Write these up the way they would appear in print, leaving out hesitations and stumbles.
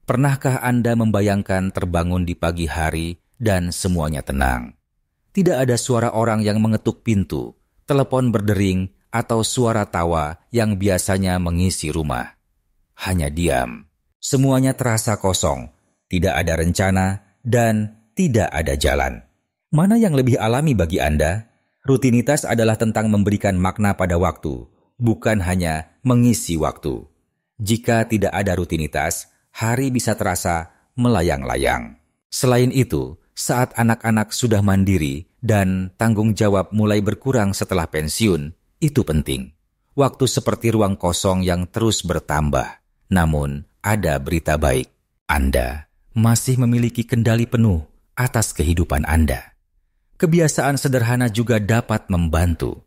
Pernahkah Anda membayangkan terbangun di pagi hari dan semuanya tenang? Tidak ada suara orang yang mengetuk pintu, telepon berdering, atau suara tawa yang biasanya mengisi rumah. Hanya diam. Semuanya terasa kosong, tidak ada rencana, dan tidak ada jalan. Mana yang lebih alami bagi Anda? Rutinitas adalah tentang memberikan makna pada waktu, bukan hanya mengisi waktu. Jika tidak ada rutinitas, hari bisa terasa melayang-layang. Selain itu, saat anak-anak sudah mandiri dan tanggung jawab mulai berkurang setelah pensiun, itu penting. Waktu seperti ruang kosong yang terus bertambah. Namun, ada berita baik. Anda masih memiliki kendali penuh atas kehidupan Anda. Kebiasaan sederhana juga dapat membantu.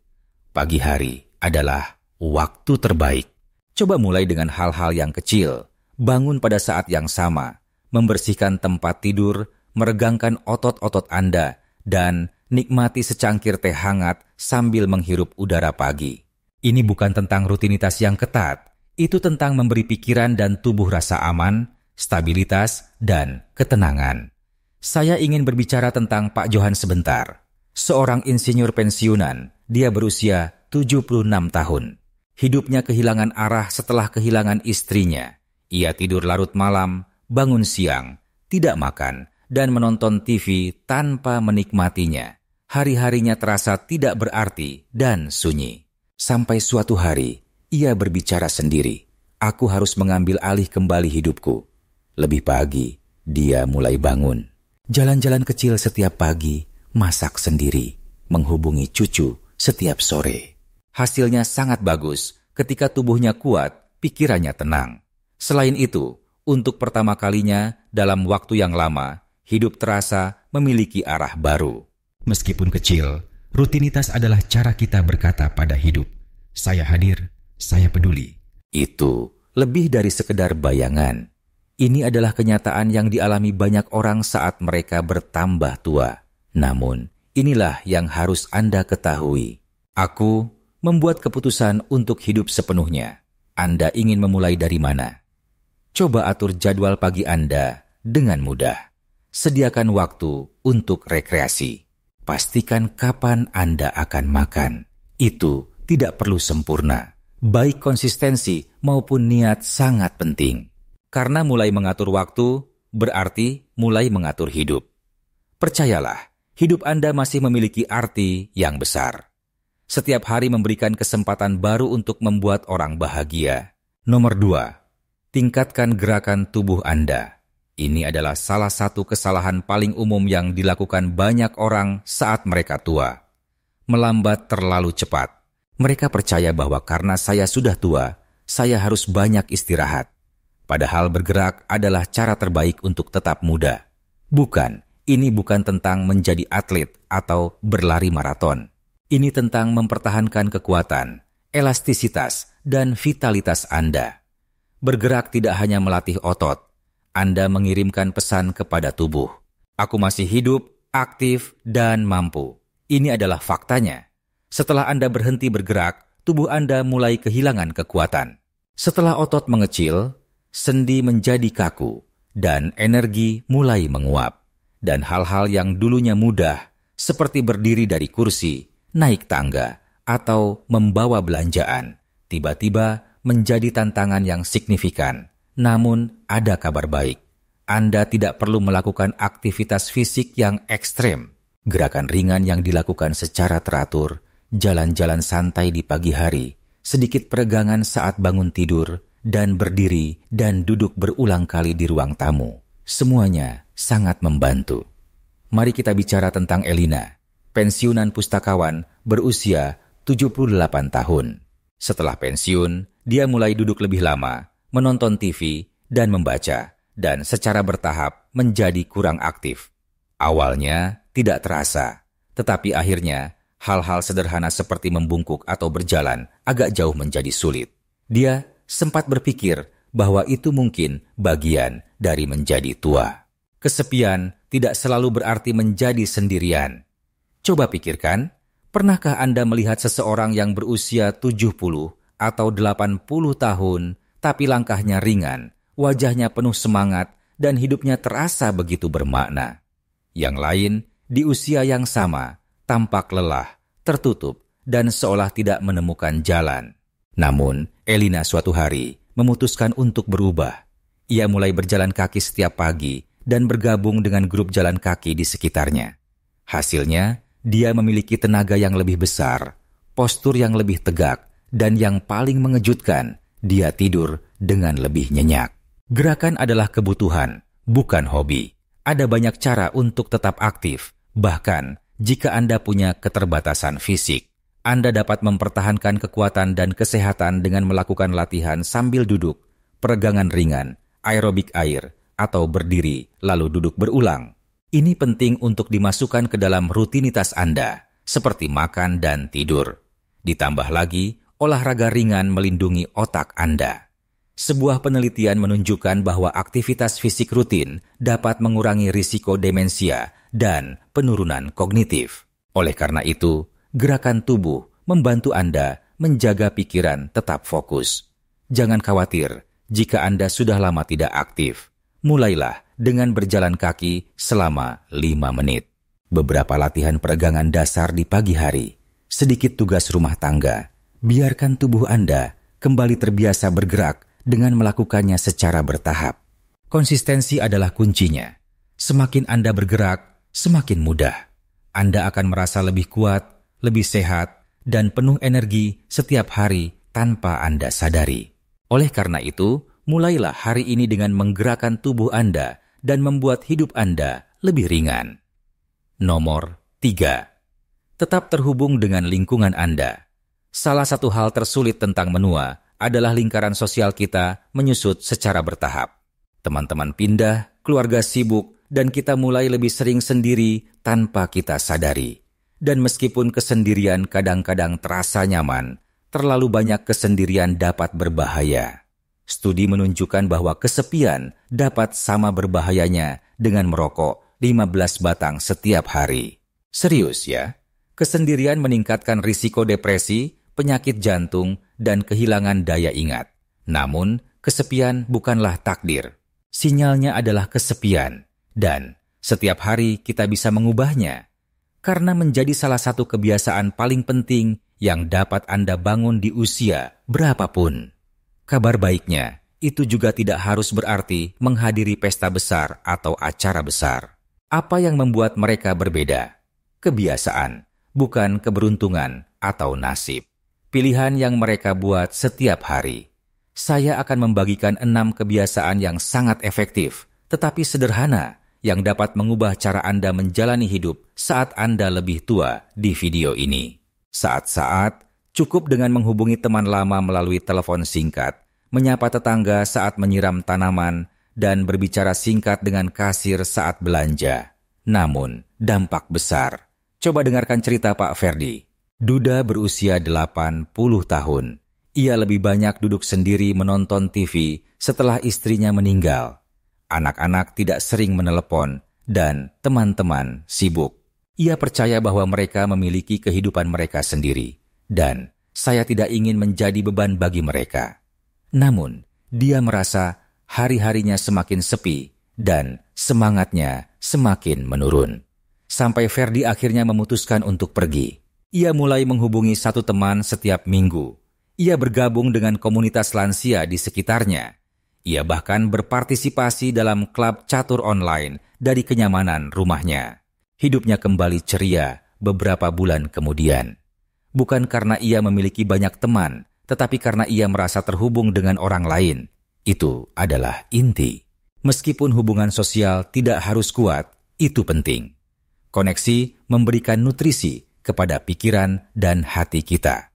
Pagi hari adalah waktu terbaik. Coba mulai dengan hal-hal yang kecil. Bangun pada saat yang sama, membersihkan tempat tidur, meregangkan otot-otot Anda, dan nikmati secangkir teh hangat sambil menghirup udara pagi. Ini bukan tentang rutinitas yang ketat. Itu tentang memberi pikiran dan tubuh rasa aman, stabilitas, dan ketenangan. Saya ingin berbicara tentang Pak Johan sebentar. Seorang insinyur pensiunan, dia berusia 76 tahun. Hidupnya kehilangan arah setelah kehilangan istrinya. Ia tidur larut malam, bangun siang, tidak makan, dan menonton TV tanpa menikmatinya. Hari-harinya terasa tidak berarti dan sunyi. Sampai suatu hari, ia berbicara sendiri. Aku harus mengambil alih kembali hidupku. Lebih pagi, dia mulai bangun. Jalan-jalan kecil setiap pagi, masak sendiri, menghubungi cucu setiap sore. Hasilnya sangat bagus. Ketika tubuhnya kuat, pikirannya tenang. Selain itu, untuk pertama kalinya dalam waktu yang lama, hidup terasa memiliki arah baru. Meskipun kecil, rutinitas adalah cara kita berkata pada hidup, "Saya hadir, saya peduli." Itu lebih dari sekedar bayangan. Ini adalah kenyataan yang dialami banyak orang saat mereka bertambah tua. Namun, inilah yang harus Anda ketahui. Aku membuat keputusan untuk hidup sepenuhnya. Anda ingin memulai dari mana? Coba atur jadwal pagi Anda dengan mudah. Sediakan waktu untuk rekreasi. Pastikan kapan Anda akan makan. Itu tidak perlu sempurna. Baik konsistensi maupun niat sangat penting. Karena mulai mengatur waktu, berarti mulai mengatur hidup. Percayalah, hidup Anda masih memiliki arti yang besar. Setiap hari memberikan kesempatan baru untuk membuat orang bahagia. Nomor 2, tingkatkan gerakan tubuh Anda. Ini adalah salah satu kesalahan paling umum yang dilakukan banyak orang saat mereka tua. Melambat terlalu cepat. Mereka percaya bahwa karena saya sudah tua, saya harus banyak istirahat. Padahal bergerak adalah cara terbaik untuk tetap muda. Bukan, ini bukan tentang menjadi atlet atau berlari maraton. Ini tentang mempertahankan kekuatan, elastisitas, dan vitalitas Anda. Bergerak tidak hanya melatih otot. Anda mengirimkan pesan kepada tubuh. Aku masih hidup, aktif, dan mampu. Ini adalah faktanya. Setelah Anda berhenti bergerak, tubuh Anda mulai kehilangan kekuatan. Setelah otot mengecil, sendi menjadi kaku, dan energi mulai menguap. Dan hal-hal yang dulunya mudah, seperti berdiri dari kursi, naik tangga, atau membawa belanjaan, tiba-tiba menjadi tantangan yang signifikan. Namun, ada kabar baik. Anda tidak perlu melakukan aktivitas fisik yang ekstrem. Gerakan ringan yang dilakukan secara teratur, jalan-jalan santai di pagi hari, sedikit peregangan saat bangun tidur, dan berdiri dan duduk berulang kali di ruang tamu. Semuanya sangat membantu. Mari kita bicara tentang Elina, pensiunan pustakawan berusia 78 tahun. Setelah pensiun, dia mulai duduk lebih lama, menonton TV, dan membaca, dan secara bertahap menjadi kurang aktif. Awalnya tidak terasa, tetapi akhirnya hal-hal sederhana seperti membungkuk atau berjalan agak jauh menjadi sulit. Dia sempat berpikir bahwa itu mungkin bagian dari menjadi tua. Kesepian tidak selalu berarti menjadi sendirian. Coba pikirkan, pernahkah Anda melihat seseorang yang berusia 70 atau 80 tahun, tapi langkahnya ringan, wajahnya penuh semangat dan hidupnya terasa begitu bermakna. Yang lain, di usia yang sama, tampak lelah, tertutup, dan seolah tidak menemukan jalan. Namun, Elina suatu hari memutuskan untuk berubah. Ia mulai berjalan kaki setiap pagi dan bergabung dengan grup jalan kaki di sekitarnya. Hasilnya, dia memiliki tenaga yang lebih besar, postur yang lebih tegak, dan yang paling mengejutkan, dia tidur dengan lebih nyenyak. Gerakan adalah kebutuhan, bukan hobi. Ada banyak cara untuk tetap aktif. Bahkan, jika Anda punya keterbatasan fisik, Anda dapat mempertahankan kekuatan dan kesehatan dengan melakukan latihan sambil duduk, peregangan ringan, aerobik air, atau berdiri lalu duduk berulang. Ini penting untuk dimasukkan ke dalam rutinitas Anda, seperti makan dan tidur. Ditambah lagi, olahraga ringan melindungi otak Anda. Sebuah penelitian menunjukkan bahwa aktivitas fisik rutin dapat mengurangi risiko demensia dan penurunan kognitif. Oleh karena itu, gerakan tubuh membantu Anda menjaga pikiran tetap fokus. Jangan khawatir jika Anda sudah lama tidak aktif. Mulailah dengan berjalan kaki selama 5 menit. Beberapa latihan peregangan dasar di pagi hari, sedikit tugas rumah tangga. Biarkan tubuh Anda kembali terbiasa bergerak dengan melakukannya secara bertahap. Konsistensi adalah kuncinya. Semakin Anda bergerak, semakin mudah. Anda akan merasa lebih kuat, lebih sehat, dan penuh energi setiap hari tanpa Anda sadari. Oleh karena itu, mulailah hari ini dengan menggerakkan tubuh Anda dan membuat hidup Anda lebih ringan. Nomor 3. Tetap terhubung dengan lingkungan Anda. Salah satu hal tersulit tentang menua adalah lingkaran sosial kita menyusut secara bertahap. Teman-teman pindah, keluarga sibuk, dan kita mulai lebih sering sendiri tanpa kita sadari. Dan meskipun kesendirian kadang-kadang terasa nyaman, terlalu banyak kesendirian dapat berbahaya. Studi menunjukkan bahwa kesepian dapat sama berbahayanya dengan merokok 15 batang setiap hari. Serius ya? Kesendirian meningkatkan risiko depresi, penyakit jantung, dan kehilangan daya ingat. Namun, kesepian bukanlah takdir. Sinyalnya adalah kesepian. Dan setiap hari kita bisa mengubahnya. Karena menjadi salah satu kebiasaan paling penting yang dapat Anda bangun di usia berapapun. Kabar baiknya, itu juga tidak harus berarti menghadiri pesta besar atau acara besar. Apa yang membuat mereka berbeda? Kebiasaan, bukan keberuntungan atau nasib. Pilihan yang mereka buat setiap hari. Saya akan membagikan 6 kebiasaan yang sangat efektif, tetapi sederhana, yang dapat mengubah cara Anda menjalani hidup saat Anda lebih tua di video ini. Saat-saat, cukup dengan menghubungi teman lama melalui telepon singkat, menyapa tetangga saat menyiram tanaman, dan berbicara singkat dengan kasir saat belanja. Namun, dampak besar. Coba dengarkan cerita Pak Ferdi. Duda berusia 80 tahun. Ia lebih banyak duduk sendiri menonton TV setelah istrinya meninggal. Anak-anak tidak sering menelepon, dan teman-teman sibuk. Ia percaya bahwa mereka memiliki kehidupan mereka sendiri, dan saya tidak ingin menjadi beban bagi mereka. Namun, dia merasa hari-harinya semakin sepi dan semangatnya semakin menurun. Sampai Ferdi akhirnya memutuskan untuk pergi. Ia mulai menghubungi satu teman setiap minggu. Ia bergabung dengan komunitas lansia di sekitarnya. Ia bahkan berpartisipasi dalam klub catur online dari kenyamanan rumahnya. Hidupnya kembali ceria beberapa bulan kemudian. Bukan karena ia memiliki banyak teman, tetapi karena ia merasa terhubung dengan orang lain. Itu adalah inti. Meskipun hubungan sosial tidak harus kuat, itu penting. Koneksi memberikan nutrisi kepada pikiran dan hati kita.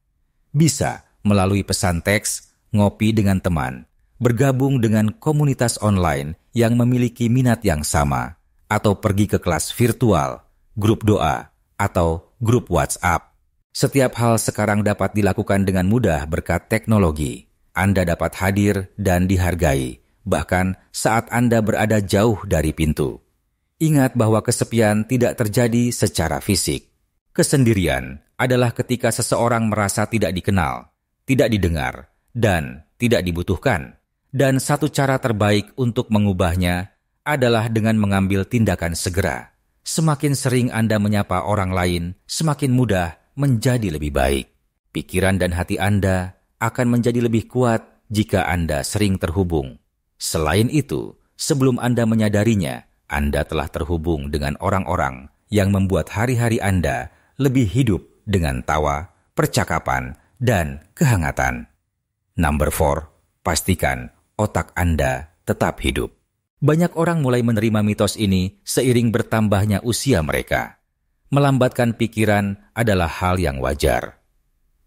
Bisa melalui pesan teks, ngopi dengan teman, bergabung dengan komunitas online yang memiliki minat yang sama, atau pergi ke kelas virtual, grup doa, atau grup WhatsApp. Setiap hal sekarang dapat dilakukan dengan mudah berkat teknologi. Anda dapat hadir dan dihargai, bahkan saat Anda berada jauh dari pintu. Ingat bahwa kesepian tidak terjadi secara fisik. Kesendirian adalah ketika seseorang merasa tidak dikenal, tidak didengar, dan tidak dibutuhkan. Dan satu cara terbaik untuk mengubahnya adalah dengan mengambil tindakan segera. Semakin sering Anda menyapa orang lain, semakin mudah menjadi lebih baik. Pikiran dan hati Anda akan menjadi lebih kuat jika Anda sering terhubung. Selain itu, sebelum Anda menyadarinya, Anda telah terhubung dengan orang-orang yang membuat hari-hari Anda lebih hidup dengan tawa, percakapan, dan kehangatan. Number 4, pastikan otak Anda tetap hidup. Banyak orang mulai menerima mitos ini seiring bertambahnya usia mereka. Melambatkan pikiran adalah hal yang wajar.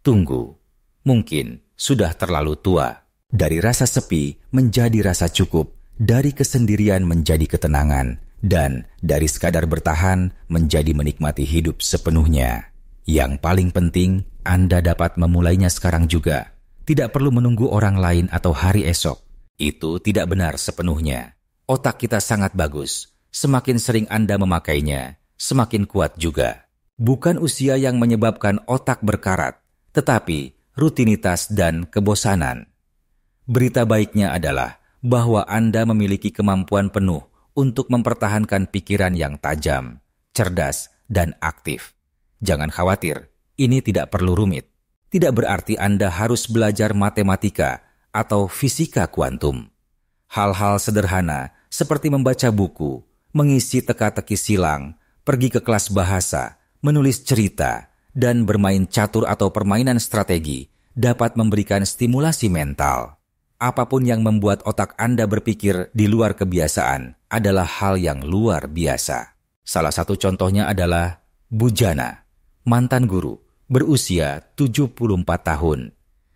Tunggu, mungkin sudah terlalu tua. Dari rasa sepi menjadi rasa cukup, dari kesendirian menjadi ketenangan, dan dari sekadar bertahan menjadi menikmati hidup sepenuhnya. Yang paling penting, Anda dapat memulainya sekarang juga. Tidak perlu menunggu orang lain atau hari esok. Itu tidak benar sepenuhnya. Otak kita sangat bagus. Semakin sering Anda memakainya, semakin kuat juga. Bukan usia yang menyebabkan otak berkarat, tetapi rutinitas dan kebosanan. Berita baiknya adalah bahwa Anda memiliki kemampuan penuh untuk mempertahankan pikiran yang tajam, cerdas, dan aktif. Jangan khawatir, ini tidak perlu rumit. Tidak berarti Anda harus belajar matematika atau fisika kuantum. Hal-hal sederhana seperti membaca buku, mengisi teka-teki silang, pergi ke kelas bahasa, menulis cerita, dan bermain catur atau permainan strategi dapat memberikan stimulasi mental. Apapun yang membuat otak Anda berpikir di luar kebiasaan adalah hal yang luar biasa. Salah satu contohnya adalah Bujana, mantan guru, berusia 74 tahun.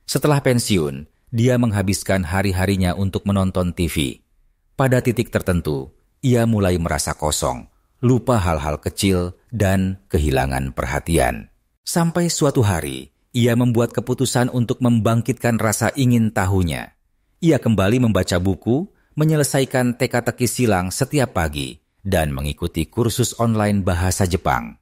Setelah pensiun, dia menghabiskan hari-harinya untuk menonton TV. Pada titik tertentu, ia mulai merasa kosong, lupa hal-hal kecil, dan kehilangan perhatian. Sampai suatu hari, ia membuat keputusan untuk membangkitkan rasa ingin tahunya. Ia kembali membaca buku, menyelesaikan teka-teki silang setiap pagi, dan mengikuti kursus online bahasa Jepang.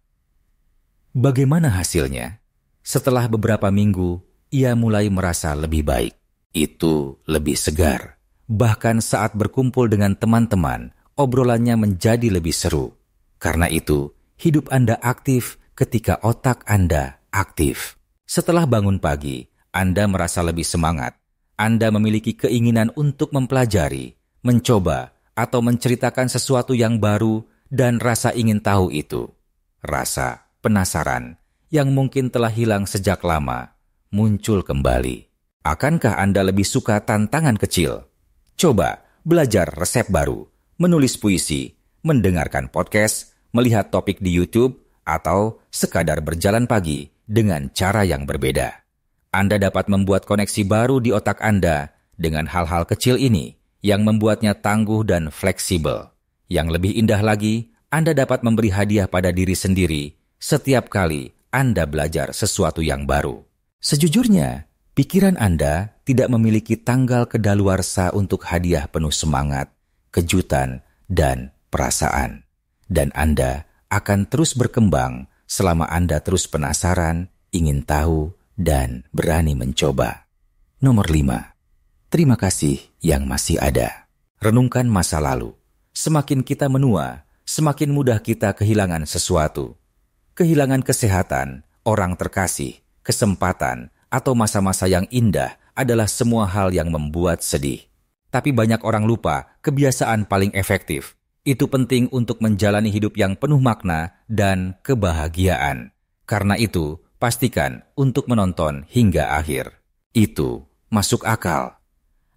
Bagaimana hasilnya? Setelah beberapa minggu, ia mulai merasa lebih baik. Itu lebih segar. Bahkan saat berkumpul dengan teman-teman, obrolannya menjadi lebih seru. Karena itu, hidup Anda aktif ketika otak Anda aktif. Setelah bangun pagi, Anda merasa lebih semangat. Anda memiliki keinginan untuk mempelajari, mencoba, atau menceritakan sesuatu yang baru dan rasa ingin tahu itu. Rasa penasaran yang mungkin telah hilang sejak lama muncul kembali. Akankah Anda lebih suka tantangan kecil? Coba belajar resep baru, menulis puisi, mendengarkan podcast, melihat topik di YouTube, atau sekadar berjalan pagi dengan cara yang berbeda. Anda dapat membuat koneksi baru di otak Anda dengan hal-hal kecil ini yang membuatnya tangguh dan fleksibel. Yang lebih indah lagi, Anda dapat memberi hadiah pada diri sendiri setiap kali Anda belajar sesuatu yang baru. Sejujurnya, pikiran Anda tidak memiliki tanggal kedaluarsa untuk hadiah penuh semangat, kejutan, dan perasaan. Dan Anda akan terus berkembang selama Anda terus penasaran, ingin tahu, dan berani mencoba. Nomor 5. Terima kasih yang masih ada. Renungkan masa lalu. Semakin kita menua, semakin mudah kita kehilangan sesuatu. Kehilangan kesehatan, orang terkasih, kesempatan, atau masa-masa yang indah adalah semua hal yang membuat sedih. Tapi banyak orang lupa kebiasaan paling efektif. Itu penting untuk menjalani hidup yang penuh makna dan kebahagiaan. Karena itu, pastikan untuk menonton hingga akhir. Itu masuk akal.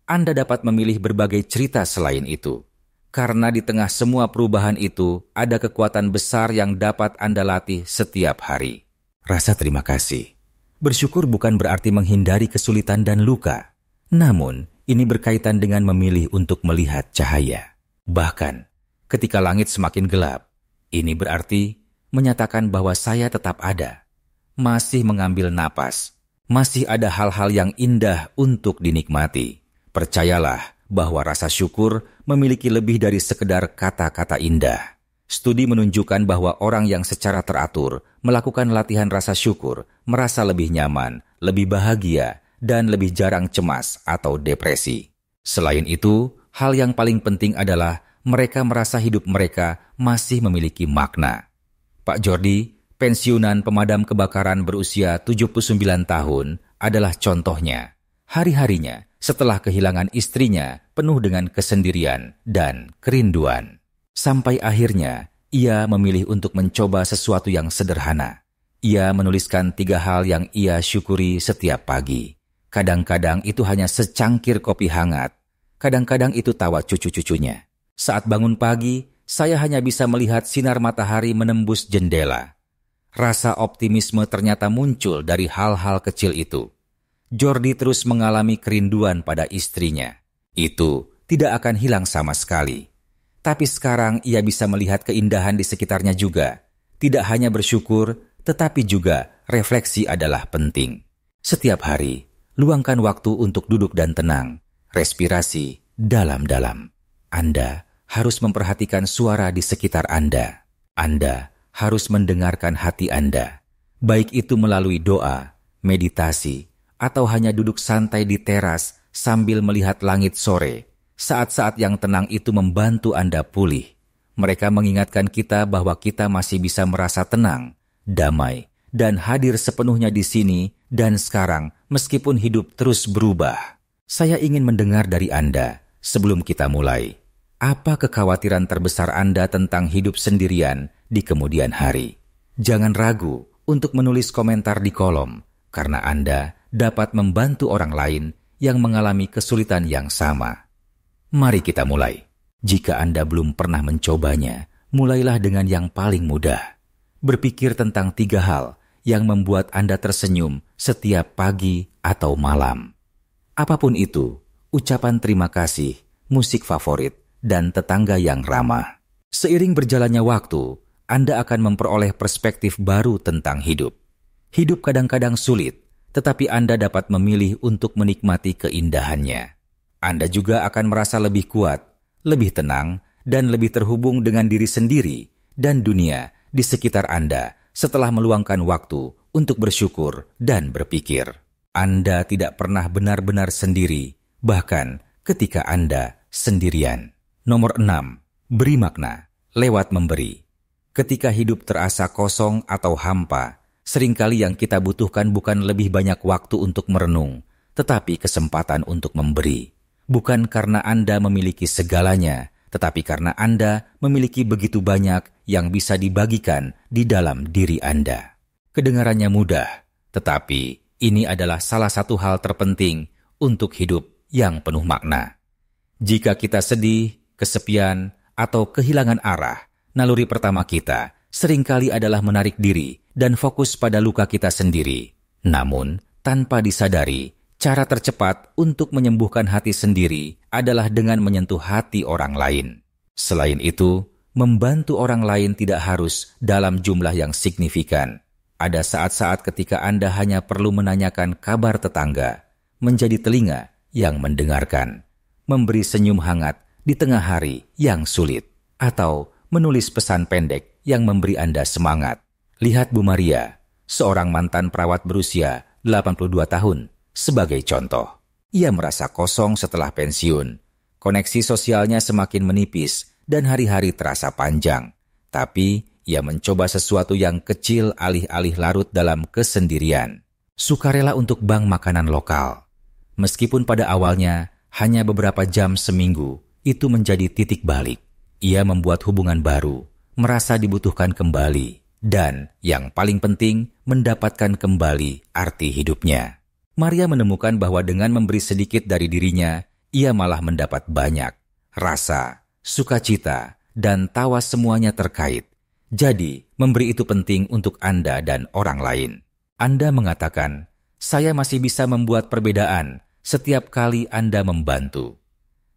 Anda dapat memilih berbagai cerita selain itu. Karena di tengah semua perubahan itu, ada kekuatan besar yang dapat Anda latih setiap hari. Rasa terima kasih. Bersyukur bukan berarti menghindari kesulitan dan luka. Namun, ini berkaitan dengan memilih untuk melihat cahaya. Bahkan, ketika langit semakin gelap, ini berarti menyatakan bahwa saya tetap ada. Masih mengambil napas. Masih ada hal-hal yang indah untuk dinikmati. Percayalah bahwa rasa syukur memiliki lebih dari sekedar kata-kata indah. Studi menunjukkan bahwa orang yang secara teratur melakukan latihan rasa syukur merasa lebih nyaman, lebih bahagia, dan lebih jarang cemas atau depresi. Selain itu, hal yang paling penting adalah mereka merasa hidup mereka masih memiliki makna. Pak Jordi, pensiunan pemadam kebakaran berusia 79 tahun, adalah contohnya. Hari-harinya, setelah kehilangan istrinya, penuh dengan kesendirian dan kerinduan. Sampai akhirnya, ia memilih untuk mencoba sesuatu yang sederhana. Ia menuliskan 3 hal yang ia syukuri setiap pagi. Kadang-kadang itu hanya secangkir kopi hangat. Kadang-kadang itu tawa cucu-cucunya. Saat bangun pagi, saya hanya bisa melihat sinar matahari menembus jendela. Rasa optimisme ternyata muncul dari hal-hal kecil itu. Jordi terus mengalami kerinduan pada istrinya. Itu tidak akan hilang sama sekali. Tapi sekarang ia bisa melihat keindahan di sekitarnya juga. Tidak hanya bersyukur, tetapi juga refleksi adalah penting. Setiap hari, luangkan waktu untuk duduk dan tenang. Respirasi dalam-dalam. Anda harus memperhatikan suara di sekitar Anda. Anda harus mendengarkan hati Anda. Baik itu melalui doa, meditasi, atau hanya duduk santai di teras sambil melihat langit sore. Saat-saat yang tenang itu membantu Anda pulih. Mereka mengingatkan kita bahwa kita masih bisa merasa tenang, damai, dan hadir sepenuhnya di sini dan sekarang meskipun hidup terus berubah. Saya ingin mendengar dari Anda sebelum kita mulai. Apa kekhawatiran terbesar Anda tentang hidup sendirian di kemudian hari? Jangan ragu untuk menulis komentar di kolom, karena Anda dapat membantu orang lain yang mengalami kesulitan yang sama. Mari kita mulai. Jika Anda belum pernah mencobanya, mulailah dengan yang paling mudah. Berpikir tentang 3 hal yang membuat Anda tersenyum setiap pagi atau malam. Apapun itu, ucapan terima kasih, musik favorit, dan tetangga yang ramah. Seiring berjalannya waktu, Anda akan memperoleh perspektif baru tentang hidup. Hidup kadang-kadang sulit, tetapi Anda dapat memilih untuk menikmati keindahannya. Anda juga akan merasa lebih kuat, lebih tenang, dan lebih terhubung dengan diri sendiri dan dunia di sekitar Anda setelah meluangkan waktu untuk bersyukur dan berpikir. Anda tidak pernah benar-benar sendiri, bahkan ketika Anda sendirian. Nomor 6. Beri makna lewat memberi. Ketika hidup terasa kosong atau hampa, seringkali yang kita butuhkan bukan lebih banyak waktu untuk merenung, tetapi kesempatan untuk memberi. Bukan karena Anda memiliki segalanya, tetapi karena Anda memiliki begitu banyak yang bisa dibagikan di dalam diri Anda. Kedengarannya mudah, tetapi ini adalah salah satu hal terpenting untuk hidup yang penuh makna. Jika kita sedih, kesepian, atau kehilangan arah, naluri pertama kita seringkali adalah menarik diri dan fokus pada luka kita sendiri. Namun, tanpa disadari, cara tercepat untuk menyembuhkan hati sendiri adalah dengan menyentuh hati orang lain. Selain itu, membantu orang lain tidak harus dalam jumlah yang signifikan. Ada saat-saat ketika Anda hanya perlu menanyakan kabar tetangga, menjadi telinga yang mendengarkan, memberi senyum hangat di tengah hari yang sulit, atau menulis pesan pendek yang memberi Anda semangat. Lihat Bu Maria, seorang mantan perawat berusia 82 tahun, sebagai contoh. Ia merasa kosong setelah pensiun. Koneksi sosialnya semakin menipis dan hari-hari terasa panjang. Tapi ia mencoba sesuatu yang kecil alih-alih larut dalam kesendirian. Sukarela untuk bank makanan lokal. Meskipun pada awalnya hanya beberapa jam seminggu, itu menjadi titik balik. Ia membuat hubungan baru, merasa dibutuhkan kembali, dan yang paling penting, mendapatkan kembali arti hidupnya. Maria menemukan bahwa dengan memberi sedikit dari dirinya, ia malah mendapat banyak. Rasa, sukacita, dan tawa semuanya terkait. Jadi, memberi itu penting untuk Anda dan orang lain. Anda mengatakan, saya masih bisa membuat perbedaan setiap kali Anda membantu.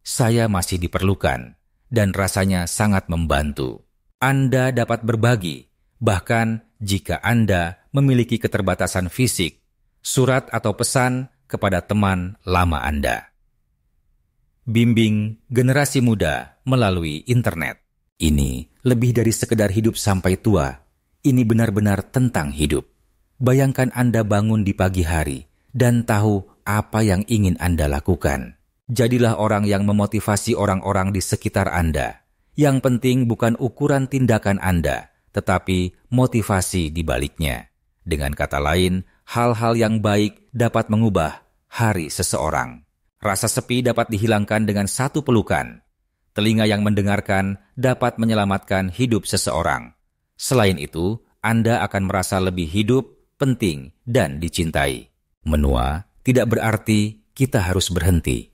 Saya masih diperlukan, dan rasanya sangat membantu. Anda dapat berbagi, bahkan jika Anda memiliki keterbatasan fisik, surat atau pesan kepada teman lama Anda. Bimbing generasi muda melalui internet. Ini lebih dari sekedar hidup sampai tua. Ini benar-benar tentang hidup. Bayangkan Anda bangun di pagi hari dan tahu apa yang ingin Anda lakukan. Jadilah orang yang memotivasi orang-orang di sekitar Anda. Yang penting bukan ukuran tindakan Anda, tetapi motivasi di baliknya. Dengan kata lain, hal-hal yang baik dapat mengubah hari seseorang. Rasa sepi dapat dihilangkan dengan satu pelukan. Telinga yang mendengarkan dapat menyelamatkan hidup seseorang. Selain itu, Anda akan merasa lebih hidup, penting, dan dicintai. Menua tidak berarti kita harus berhenti.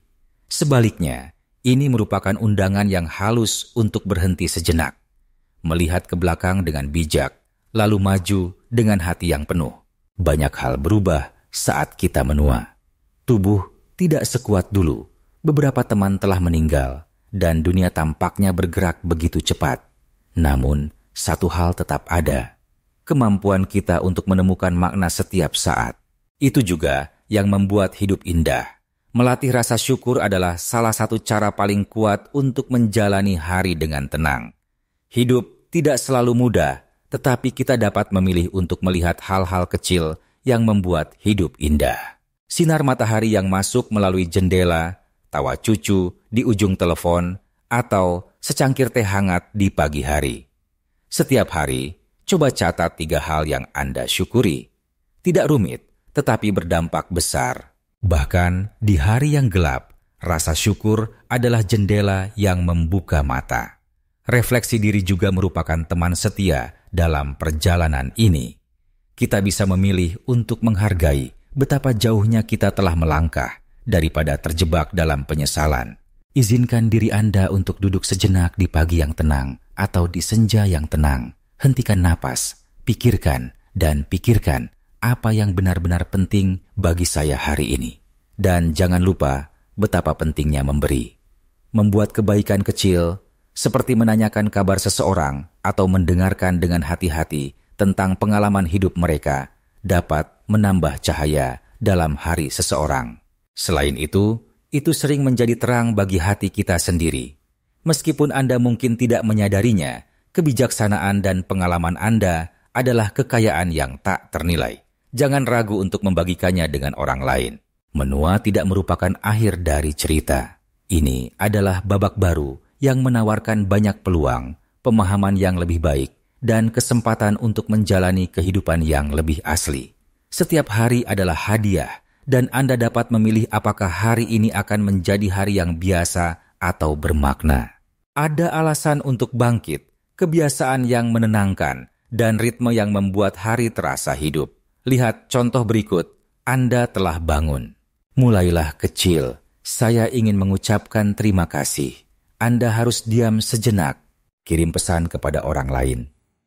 Sebaliknya, ini merupakan undangan yang halus untuk berhenti sejenak. Melihat ke belakang dengan bijak, lalu maju dengan hati yang penuh. Banyak hal berubah saat kita menua. Tubuh tidak sekuat dulu. Beberapa teman telah meninggal, dan dunia tampaknya bergerak begitu cepat. Namun, satu hal tetap ada. Kemampuan kita untuk menemukan makna setiap saat. Itu juga yang membuat hidup indah. Melatih rasa syukur adalah salah satu cara paling kuat untuk menjalani hari dengan tenang. Hidup tidak selalu mudah, tetapi kita dapat memilih untuk melihat hal-hal kecil yang membuat hidup indah. Sinar matahari yang masuk melalui jendela, tawa cucu di ujung telepon, atau secangkir teh hangat di pagi hari. Setiap hari, coba catat 3 hal yang Anda syukuri. Tidak rumit, tetapi berdampak besar. Bahkan di hari yang gelap, rasa syukur adalah jendela yang membuka mata. Refleksi diri juga merupakan teman setia dalam perjalanan ini. Kita bisa memilih untuk menghargai betapa jauhnya kita telah melangkah daripada terjebak dalam penyesalan. Izinkan diri Anda untuk duduk sejenak di pagi yang tenang atau di senja yang tenang. Hentikan napas, pikirkan apa yang benar-benar penting bagi saya hari ini. Dan jangan lupa betapa pentingnya memberi. Membuat kebaikan kecil, seperti menanyakan kabar seseorang atau mendengarkan dengan hati-hati tentang pengalaman hidup mereka, dapat menambah cahaya dalam hari seseorang. Selain itu sering menjadi terang bagi hati kita sendiri. Meskipun Anda mungkin tidak menyadarinya, kebijaksanaan dan pengalaman Anda adalah kekayaan yang tak ternilai. Jangan ragu untuk membagikannya dengan orang lain. Menua tidak merupakan akhir dari cerita. Ini adalah babak baru yang menawarkan banyak peluang, pemahaman yang lebih baik, dan kesempatan untuk menjalani kehidupan yang lebih asli. Setiap hari adalah hadiah, dan Anda dapat memilih apakah hari ini akan menjadi hari yang biasa atau bermakna. Ada alasan untuk bangkit, kebiasaan yang menenangkan, dan ritme yang membuat hari terasa hidup. Lihat contoh berikut, Anda telah bangun. Mulailah kecil, saya ingin mengucapkan terima kasih. Anda harus diam sejenak, kirim pesan kepada orang lain,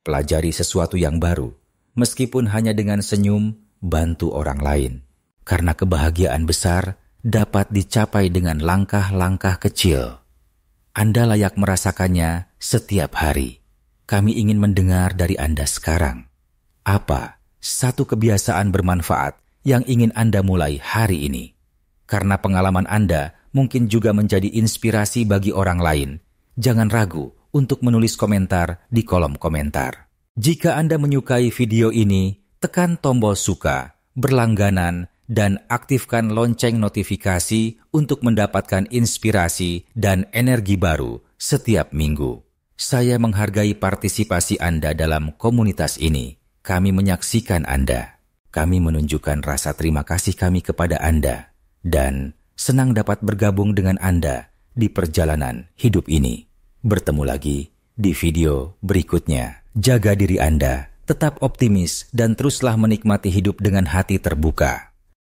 pelajari sesuatu yang baru. Meskipun hanya dengan senyum, bantu orang lain. Karena kebahagiaan besar dapat dicapai dengan langkah-langkah kecil. Anda layak merasakannya setiap hari. Kami ingin mendengar dari Anda sekarang. Apa satu kebiasaan bermanfaat yang ingin Anda mulai hari ini? Karena pengalaman Anda mungkin juga menjadi inspirasi bagi orang lain. Jangan ragu untuk menulis komentar di kolom komentar. Jika Anda menyukai video ini, tekan tombol suka, berlangganan, dan aktifkan lonceng notifikasi untuk mendapatkan inspirasi dan energi baru setiap minggu. Saya menghargai partisipasi Anda dalam komunitas ini. Kami menyaksikan Anda. Kami menunjukkan rasa terima kasih kami kepada Anda. Dan senang dapat bergabung dengan Anda di perjalanan hidup ini. Bertemu lagi di video berikutnya. Jaga diri Anda, tetap optimis, dan teruslah menikmati hidup dengan hati terbuka.